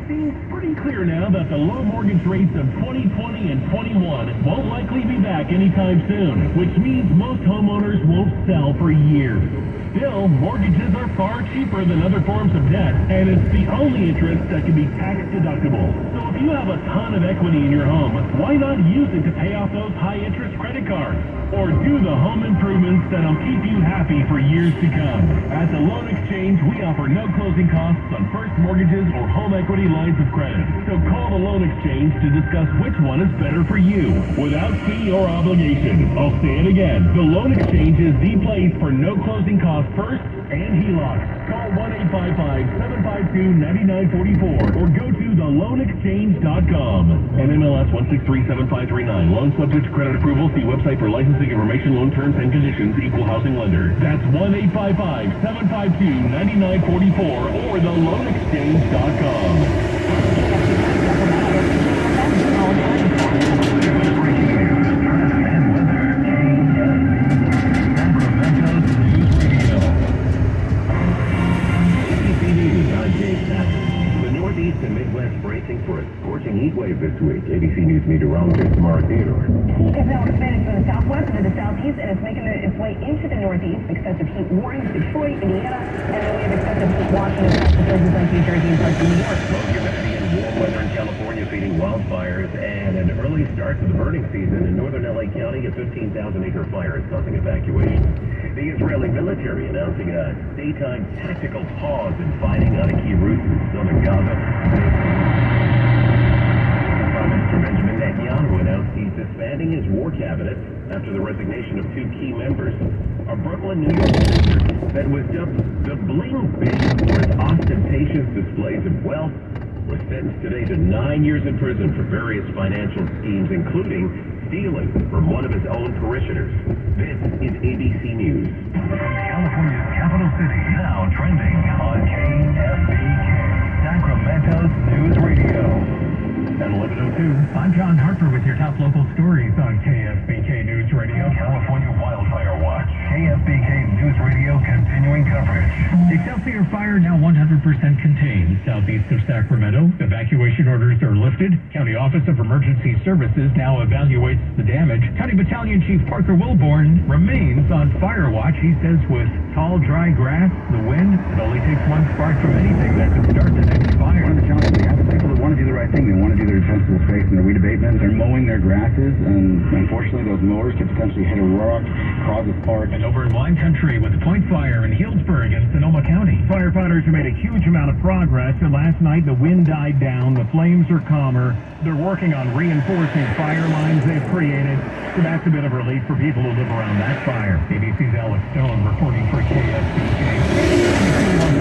seems pretty clear now that the low mortgage rates of 2020 and 21 won't likely be back anytime soon, which means most homeowners won't sell for years. Still, mortgages are far cheaper than other forms of debt, and it's the only interest that can be tax deductible. So if you have a ton of equity in your home, why not use it to pay off those high-interest credit cards? Or do the home improvements that'll keep you happy for years to come. At the Loan Exchange, we offer no closing costs on first mortgages or home equity lines of credit. So call the Loan Exchange to discuss which one is better for you, without fee or obligation. I'll say it again. The Loan Exchange is the place for no closing costs first and HELOCs. Call 1-855-752-9944 or go to theloanexchange.com. NMLS 1637539. Loan subject to credit approval. See website for licensing information, loan terms and conditions. Equal housing lender. That's 1-855-752-9944 or theloanexchange.com. And Midwest bracing for a scorching heat wave this week. ABC News meteorologist Mara Theodore. Heat is now expanding from the southwest into the southeast, and it's making its way into the northeast. Excessive heat warnings, Detroit, Indiana, and then we have excessive heat watching across the places like New Jersey and parts of New York. Low humidity and warm weather in California feeding wildfires, and an early start to the burning season in northern LA County. A 15,000-acre fire is causing evacuation. The Israeli military announcing a daytime tactical pause in fighting on a key route in southern Gaza. Prime Minister Benjamin Netanyahu announced he's disbanding his war cabinet after the resignation of two key members. A Brooklyn, New York minister that was dubbed the Bling Big for its ostentatious displays of wealth was sentenced today to 9 years in prison for various financial schemes, including stealing from one of his own parishioners. This is ABC News. California's capital city, now trending on KFBK, Sacramento's News Radio. At 11:02, I'm John Harper with your top local stories on KFBK News Radio. California Wildfire Watch. KFBK News Radio continuing coverage. Excelsior Fire now 100% contained southeast of Sacramento. Evacuation orders are lifted. County Office of Emergency Services now evaluates the damage. County Battalion Chief Parker Wilborn remains on fire watch. He says with tall, dry grass, the wind, it only takes one spark from anything that could start the next fire. One of the challenges we have is people that want to do the right thing. They want to do their defensible space and their weed abatement. They're mowing their grasses, and unfortunately those mowers could potentially hit a rock, cause a spark. And over in wine country with the Point Fire in Healdsburg in Sonoma County. Firefighters have made a huge amount of progress, and last night the wind died down, the flames are calmer. They're working on reinforcing fire lines they've created, so that's a bit of relief for people who live around that fire. ABC's Alex Stone reporting for KFBK.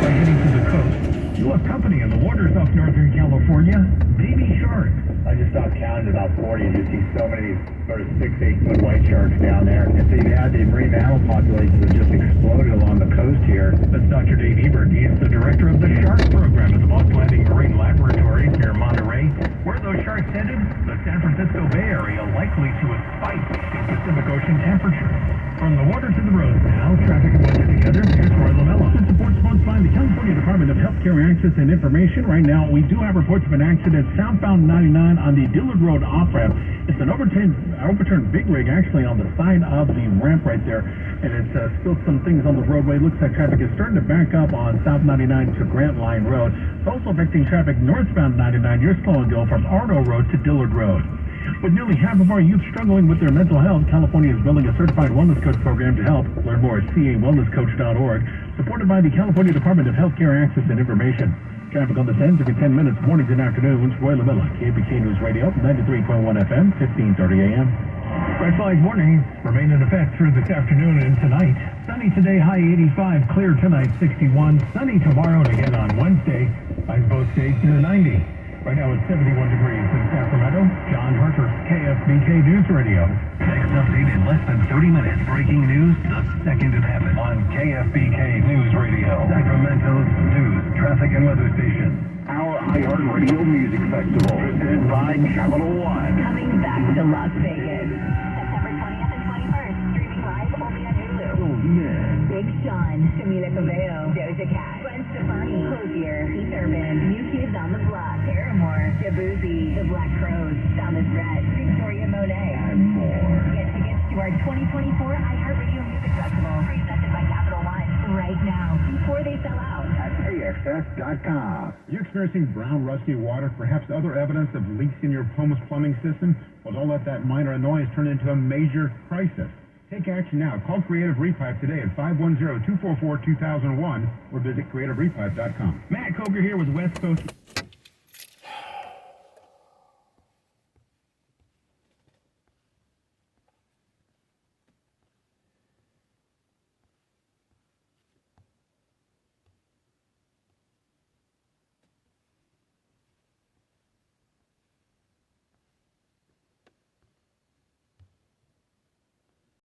By heading to the coast, you'll have company in the waters off northern California. Baby sharks. I just stopped counting about 40, and you see so many sort of 6-8 foot white sharks down there. And so you had the marine mammal populations that just exploded along the coast here. That's Dr. Dave Ebert. He is the director of the shark program at the Moss Landing Marine Laboratories near Monterey. Where those sharks headed? The San Francisco Bay Area, likely to a spike in Pacific Ocean temperatures. From the water to the road now, traffic and weather together. Here's Roy Lamella. Support sponsored by the California Department of Healthcare Access and Information. Right now, we do have reports of an accident southbound 99 on the Dillard Road off-ramp. It's an overturned big rig actually on the side of the ramp right there, and it's spilled some things on the roadway. Looks like traffic is starting to back up on South 99 to Grant Line Road. It's also affecting traffic northbound 99. You're slow and go from Arno Road to Dillard Road. With nearly half of our youth struggling with their mental health, California is building a certified wellness coach program to help. Learn more at cawellnesscoach.org. Supported by the California Department of Healthcare Access and Information. Traffic on the 10s every 10 minutes, mornings and afternoons. Roy Lamella, KBK News Radio, 93.1 FM, 1530 AM. Red flag warnings remain in effect through this afternoon and tonight. Sunny today, high 85. Clear tonight, 61. Sunny tomorrow and again on Wednesday. Highs both days near 90. Right now it's 71 degrees in Sacramento. John Harper, KFBK News Radio. Next update in less than 30 minutes. Breaking news the second it happens on KFBK News Radio. Sacramento's news, traffic, and weather station. Our iHeartRadio Music Festival, presented by Capital One. Coming back to Las Vegas. September 20th and 21st, streaming live only on Hulu. Oh, man. Big Big Sean, Camila Cabello, Doja Cat, Gwen Stefani, Hozier, Keith Urban, New Kids on the Block, Paramore, Debussy, The Black Crowes, Sound of Threat, Victoria Monet, And more. Get tickets to our 2024 iHeartRadio Music Festival, presented by Capital One, right now, before they sell out. At AXS.com. You're experiencing brown, rusty water, perhaps other evidence of leaks in your home's plumbing system? Well, don't let that minor annoyance turn into a major crisis. Take action now. Call Creative Repipe today at 510-244-2001 or visit creativerepipe.com. Matt Coker here with West Coast